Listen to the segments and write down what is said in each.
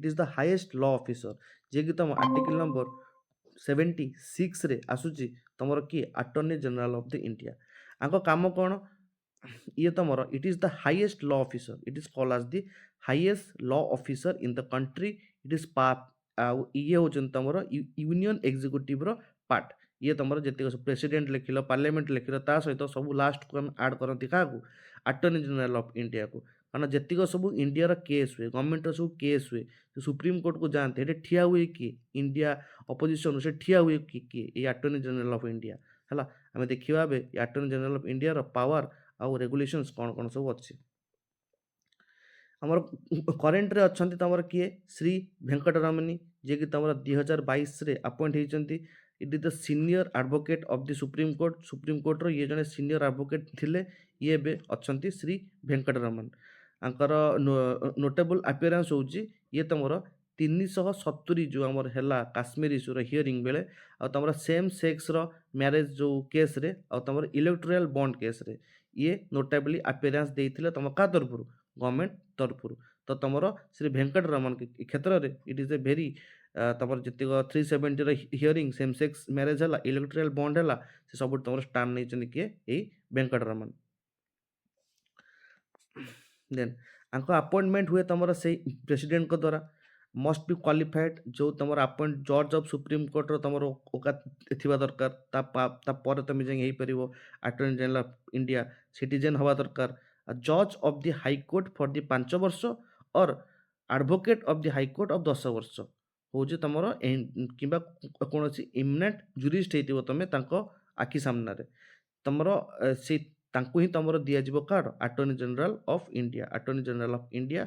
It is the highest law officer जे कि तुम आर्टिकल नंबर 76 रे आସୁଛି तुमर किए attorney general of the India आंको काम कौन ये तुमर it is the highest law officer it is called as the highest law officer in the country it is ये होचन तुमर यूनियन एग्जीक्यूटिव रो पार्ट ये तुमर जति प्रेसिडेंट लिखिल पार्लियामेंट लिखिल ता सहित सब लास्ट को आड करती क्या अटॉर्नी जनरल ऑफ इंडिया को कारण जेतिक सब इंडिया केस हुए गवर्नमेंट सब केस हुए सुप्रीम कोर्ट को जाते ठिया हुए किए इंडिया अपोजिशन से ठिया हुए किए ये अटॉर्नी जनरल ऑफ इंडिया है आम देखा attorney general of India power आउ रेगुलेशंस कौन कौन सब अच्छी आमर करेन्ट रे अच्छा तुम किए श्री वेंकटरमणी जे कि तुम 2022 रे अपॉइंट होती it is the senior advocate of the supreme court रो ये जने सीनियर एडवोकेट थिले ये बे अच्छा श्री वेंकटरमण आंकर नोटेबल अपीयरेंस होची ये तुमर 370 जो आमर हैला काश्मीर इश्यूर हियरिंग बेले आ तुम सेम सेक्स रो मैरिज जो केस रे आ तुम इलेक्टोरल बॉन्ड केस रे ये नोटेबली अपीयरेंस देइथिले तुम का तरफ गवर्नमेंट तरफ तो तुम श्री वेंकटरमण के क्षेत्र में इट इज ए भेरी तुम जी 370 हियरिंग सेम सेक्स मैरिज है इलेक्टोरल बॉन्ड है से सब तुम स्टांड नहीं किए यही वेंकटरमण देन आंको अपॉइंटमेंट हुए तुम से प्रेसिडेंट को द्वारा मस्ट बी क्वालिफाइड जो तुम अपॉइंट जज ऑफ सुप्रीम कोर्ट रो तुम औकात थिबा दरकार तुम जाई पार attorney general of India citizen हवा दरकार जज of the high court for the 5 वर्ष और advocate of the high court of 10 वर्ष हूँ तुम कि कौन इमिनेंट जुरिस्ट हो तुम आखि सामने तुम से ही तुम दिज्व card attorney general of India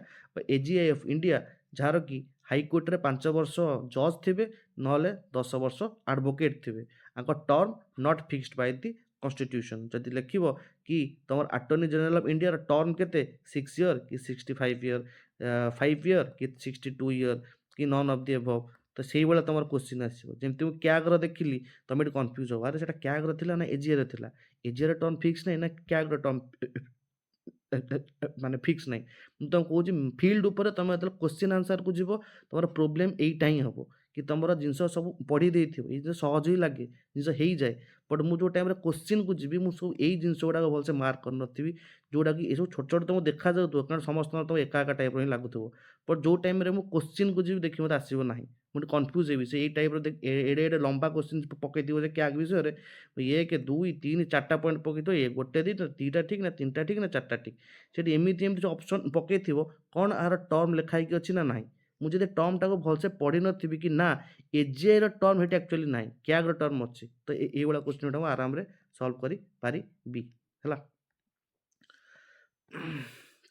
AGI of India जार कि हाईकोर्ट रे 5 वर्ष जज थे ना 10 वर्ष एडवोकेट थे term not fixed by the constitution जदि लिख कि तुम attorney general of India term के 6 ईयर कि 65 ईयर 5 ईयर कि 62 ईयर कि नन ऑफ द एबव तो से भाई तुम क्वेश्चन आसो जमी मुझे क्याग्र देखिली तुम ये कन्फ्यूज हो अरे से क्याग्र थी ना एजीआर थी एजीआर टर्म फिक्स नहीं ना क्याग्र टर्म माने फिक्स नहीं मुझे तुम कौन फिल्ड उपर तुम जो क्वेश्चन आंसर को जीव तुम प्रोब्लेम यहीटा ही हम कि तुम जिनस सब पढ़ी ये सहज ही लगे जिन हो जाए बट मुझे टाइम क्वेश्चन को जी मुझे सब यही जिन गुड़ाक भलसे मार्क कर नी जोटा कि ये सब छोट छोट तुमको देखा जाऊ कारण समस्त तुम एका टाइप ही लगुव बट जो टाइम मुझे क्वेश्चन को जी देखिए मत आसो ना मुझे कन्फ्यूज है से टाइप एडे एडे लंबा क्वेश्चन पकई थी क्या विषय एक 2 3 4टा पॉइंट पकई थो ये गोटे दीटा ठीक ना 3टा ठीक ना 4टा ठीक से एमती एमती ऑप्शन पकई थी कौन आर टर्म लिखाई अच्छी ना ना मुझे टर्म टाक भलसे पढ़ी नी कि ना एजीआई टर्म ये एक्चुअली ना क्याग्र टर्म अच्छी तो ये क्वेश्चन गुड़ा आराम से सल्व कर पारि है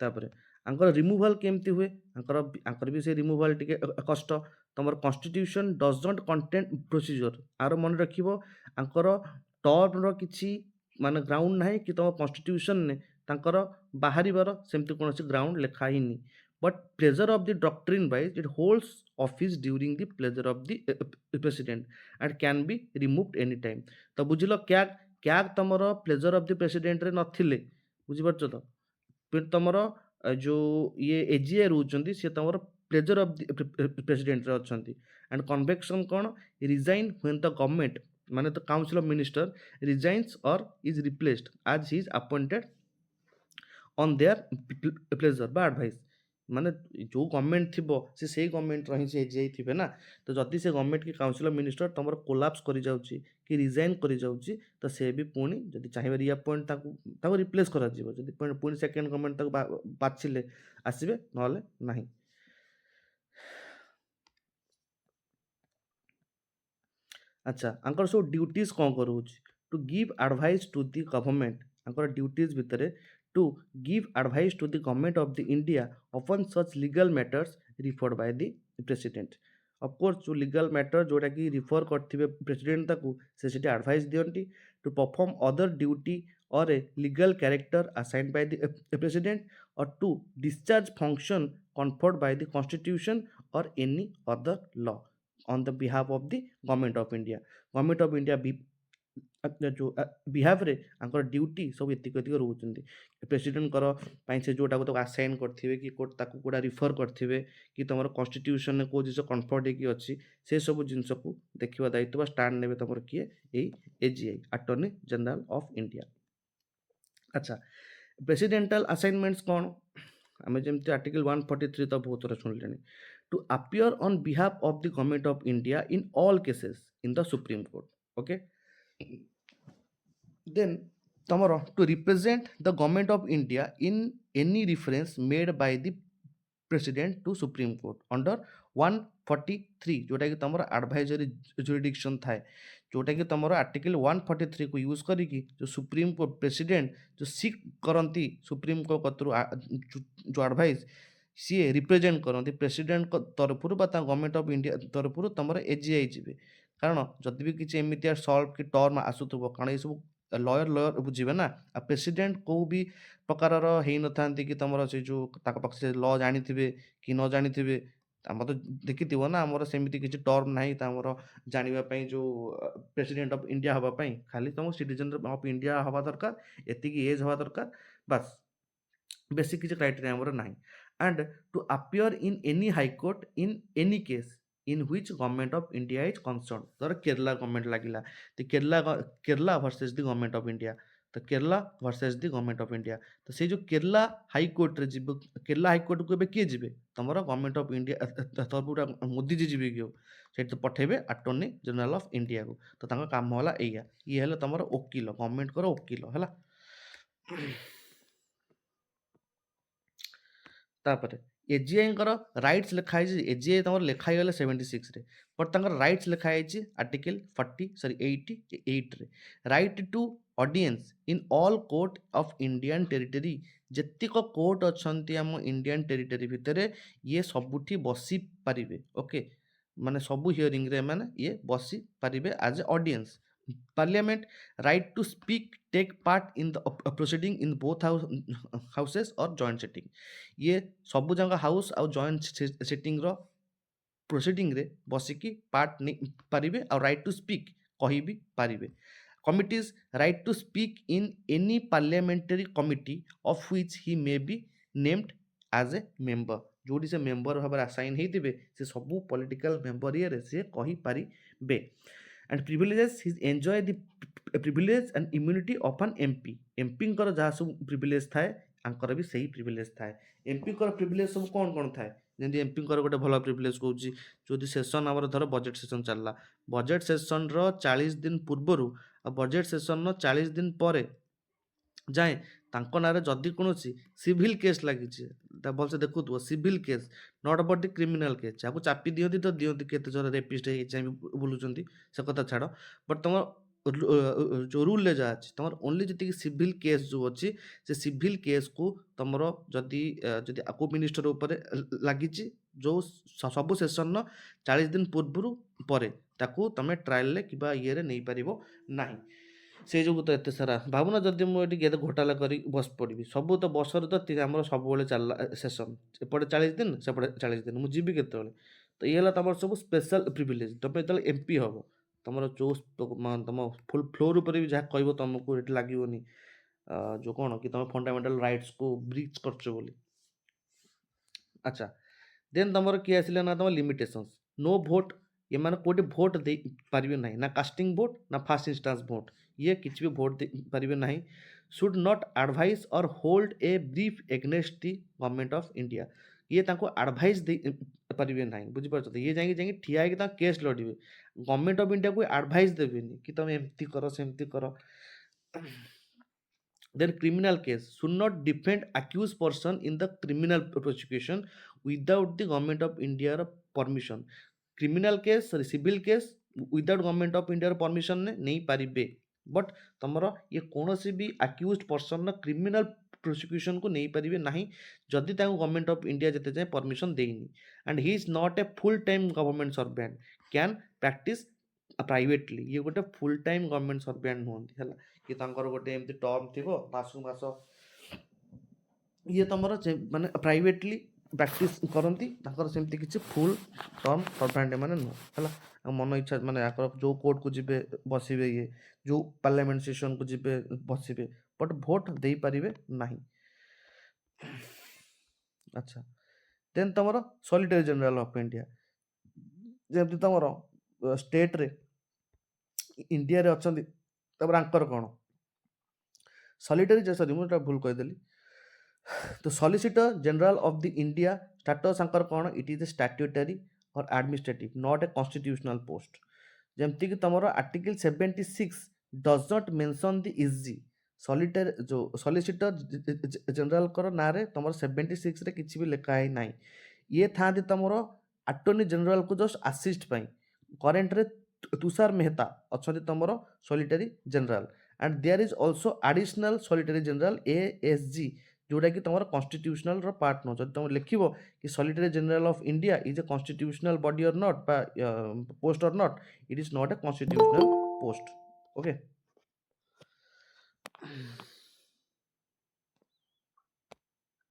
तापर आंकर रिमूवाल केमती हुए आंकर भी से रिमूवाल टिके कष्ट तुम constitution does not content procedure आर मन रखिबो आंकर टर्म रो किछि माने ग्राउंड नाही कि तुम कॉन्स्टिट्यूशन ने तांकर बाहरिबार सेमती कोनोसी ग्राउंड लिखा ही नहीं but pleasure of the doctrine wise it holds office during the pleasure of the president and can be removed any time तो बुझिलो क्या क्या तुम प्लेजर ऑफ द प्रेसिडेंट रे नथिले बुझिपारछ तो फिर तुम जो ये एजीआई रोचंती सी तुम प्लेजर ऑफ द प्रेसिडेंट अच्छा एंड कन्वेक्शन कौन रिजाइन व्हेन द गवर्नमेंट माने the council of minister resigns और इज रिप्लेस्ड आज he is appointed on their pleasure बा एडवाइस माने जो गवर्नमेंट थी से गवर्नमेंट रही से एजीआई थे ना तो जदि से गवर्नमेंट की काउंसिल ऑफ मिनिस्टर तुम कोलाप्स कर जाउची कि रिजाइन कर जाउची तो से भी पुणी जदि चाहिए रिअपॉइंट रिप्लेस कर पुणी सेकेंड गवर्नमेंट बाछिले आसबे नहले नहीं अच्छा आंकर सब ड्यूटीज कौन करूँ to give advice to the government आंकर ड्यूटीज भितर to give advice to the government of the India upon such legal matters referred by the president of course जो लीगल मैटर जोटा कि रिफर करते प्रेसिडेंट ताकू से एडवाइस दियंती टू परफॉर्म अदर ड्यूटी और a legal character assigned by the president और to discharge function conferred by the constitution और any other law on the behalf of the government of India जो बिहाफरे duty सब एतिक एतिक रोचंती president ପାଇଁ ସେ ଯୋଉଟାକୁ ତାକୁ assign କରିଥିବେ କି ତାକୁ କୋଉଟା ରିଫର କରିଥିବେ କି ତମର କନଷ୍ଟିଟ୍ୟୁସନରେ କୋଉ ଜିନିଷ କନଫର୍ଟ ହେଇକି ଅଛି ସେ ସବୁ ଜିନିଷକୁ ଦେଖିବା ଦାୟିତ୍ୱ ବା ଷ୍ଟାଣ୍ଡ ନେବେ ତମର କିଏ ଏଇ AGI attorney general of India. ଆଚ୍ଛା ପ୍ରେସିଡେଣ୍ଟାଲ ଆସାଇନମେଣ୍ଟସ୍ କ'ଣ ଆମେ ଯେମିତି ଆର୍ଟିକଲ 143 ତ ବହୁତ ଥର ଶୁଣିଲେଣି two appear on behalf of the government of India in all cases in the Supreme Court. Okay, then tomorrow to represent the government of India in any reference made by the president to Supreme Court under 143 जोटा कि तमरो advisory jurisdiction थाए जोटा कि तमरो article 143 को use करिकी जो supreme court president जो सिक करंती supreme court कतरु जो एडवाइस सी रिप्रेजेंट करंती प्रेसिडेंट तरफरु बा गवर्नमेंट ऑफ इंडिया तरफरु तमरो एजीआई जिवे कारण जदि भी किछि एमितिया सॉल्व की टर्म आसुथबो कारण ए सब लॉयर बुझिबे ना आ प्रेसिडेंट को भी प्रकारर हेई नथांती कि तमरो से जो ताक पक्ष से लॉ जानिथिबे कि न जानिथिबे आम तो देखिथिबो ना हमर सेमिति किछि टर्म नाही त हमर जानिबा पई जो प्रेसिडेंट ऑफ इंडिया हबा पई खाली तम सिटीजन ऑफ इंडिया हबा दरकार एतिकी एज हबा दरकार बस बेसिक किछि क्राइटेरिया हमर नाही and to appear in any high court in any case in which government of India is concerned धर केरला गवर्नमेंट लागिला तो Kerala versus the government of India तो Kerala versus the government of India तो से जो केरला हाई कोर्ट रे जीव केरला हाई कोर्ट को एबे किए जीवे तमरो government of India तरफुरा Modi ji जीवे कियो सेठ तो पठेबे अटॉर्नी जनरल ऑफ इंडिया को तो तांका काम होला एया ये हले तमरो वकील गवर्नमेंट करो वकील हला तापर एजीआई राइट्स लिखाई एजीआई तुम लिखाई गले 76 रे बट तंकर राइट्स लिखाई आर्टिकल 88 रे right to audience in all court of Indian territory जेतिक कोर्ट अच्छी आम इंडियन टेरिटरी भितर ये सबुठी बसी पारिबे ओके माने सबु हियरिंग रे माने ये बसी पारिबे as a audience Parliament right to speak take part in the proceeding in both houses or joint sitting ये सबु जंगा हाउस और जॉइंट सिटिंग रो प्रोसीडिंग रे बसिकी पार्ट नहीं पारिबे और राइट टू स्पीक कहि भी पारिबे committees right to speak in any parliamentary committee of which he may be named as a member जोड़ी से मेंबर भाव असाइन होते से सबू पॉलिटिकल मेंबर ये से कहि पारिबे and privileges he enjoy the privilege and immunity of an MP MP कर जहाँ सब privilege थाए आंकर भी सही privilege थाए MP कर privilege सब कौन थाए जेमती MP कर गोटे भल privilege कहूँ जो सेसन आमर धर बजेट सेसन चलला बजेट सेसन रो 40 दिन पूर्वरु आ बजेट सेसन रो 40 दिन पर जाए तांको नारे जदि कोनोसी सिविल केस लागिछि भलसे देखुथुव civil case not about the criminal case जाको चापी दियंती तो दियंती केते जरा रेपिस्ट हे जाई बुलुचंती से कथा छाड़ बट तुम जो रूल जा अच्छी तुम ओनली जी सिविल केस जो अच्छी से सिविल केस को तुम जदि जदि को मिनिस्टर उपर लगी जो सब सेसन 40 दिन पूर्व पर तुम ट्रायल कि ये नहीं पार ना से जो तो एत सारा भावना जदि मुझे घोटाला कर बस पड़ी सब तो बसर तो आम सब चलला सेसन एपटे 40 दिन सेपटे 40 दिन मुझे जीवी केत तो ये तुम सब स्पेशल प्रिविलेज तुम जो एमपी हम तुम जो तुम फुल फ्लोर पर भी जहाँ कह तुमको ये लगे जो कौन कि तुम फंडामेंटल राइट्स को ब्रीच कर अच्छा देन तुम किए आसिले ना तुम लिमिटेशंस नो भोट ये मैंने कोटे भोट दे पारिबे नहीं ना कास्टिंग भोट ना फास्ट इंस्टांस भोट ये किसी भी भोट दे पारिबे नहीं शुड नॉट एडवाइस और hold a brief against the government of India ये तांको एडवाइस दे पारिबे नहीं बुझी पारछ ये जाई ठिया है कि केस लड़िबे गवर्नमेंट ऑफ इंडिया को एडवाइस देबेनी कि तुम एमती करो सेमती करो then criminal case should not defend accused person in the criminal prosecution without the government of India permission criminal case sorry civil case without government of India permission ने नहीं पारिबे but तमरो ये कौनसी भी accused person criminal prosecution को नहीं पारिबे नहीं जदि ताको गवर्नमेंट ऑफ इंडिया जते जाए permission देइनी and he is not a full time government servant can practice privately ये गोटे फुल टाइम गवर्नमेंट सर्वेंट नुहति है कि गोटे एमती टर्म थी मासु मास ये तुम माने प्राइवेटली ପ୍ରାକ୍ଟିସ୍ କରନ୍ତି ତାଙ୍କର ସେମିତି କିଛି ଫୁଲ୍ ଟର୍ମ ସର୍ଭାଣ୍ଟ ଏମାନେ ନୁହଁ ହେଲା। ଆଉ ମନ ଇଚ୍ଛା ମାନେ ଆଙ୍କର ଯେଉଁ କୋର୍ଟକୁ ଯିବେ ବସିବେ, ଇଏ ଯେଉଁ ପାର୍ଲାମେଣ୍ଟ ସେସନକୁ ଯିବେ ବସିବେ, ବଟ୍ ଭୋଟ୍ ଦେଇପାରିବେ ନାହିଁ। ଆଚ୍ଛା, ଦେନ୍ ତମର ସଲିଟାରୀ ଜେନେରାଲ ଅଫ୍ ଇଣ୍ଡିଆ, ଯେମିତି ତମର ଷ୍ଟେଟ୍ରେ ଇଣ୍ଡିଆରେ ଅଛନ୍ତି, ତାପରେ ଆଙ୍କର କ'ଣ ସଲିଟାରୀ, ସରି ମୁଁ ଏଟା ଭୁଲ କହିଦେଲି। ତ solicitor general of the India status ଆଙ୍କର କ'ଣ, it is a statutory or administrative, not a constitutional post. ଯେମିତିକି ତମର article 76 does not mention the ଇଜି ସଲିଟାରୀ, ଯେଉଁ ସଲିସିଟର ଜେନେରାଲଙ୍କର ନାଁରେ ତମର 76ରେ କିଛି ବି ଲେଖା ହେଇ ନାହିଁ। ଇଏ ଥାଆନ୍ତି ତମର ଆଟର୍ଣ୍ଣି ଜେନେରାଲକୁ ଜଷ୍ଟ ଆସିଷ୍ଟ ପାଇଁ। କରେଣ୍ଟରେ ତୁଷାର ମେହତା ଅଛନ୍ତି ତମର solicitor general, and there is also additional solicitor general ASG, ଯେଉଁଟାକି ତମର କନଷ୍ଟିଟ୍ୟୁସନାଲର ପାର୍ଟ ନୁହଁ। ଯଦି ତମେ ଲେଖିବ କି solicitor general of India is a constitutional body or not ବା post or not, it is not a constitutional post. Okay,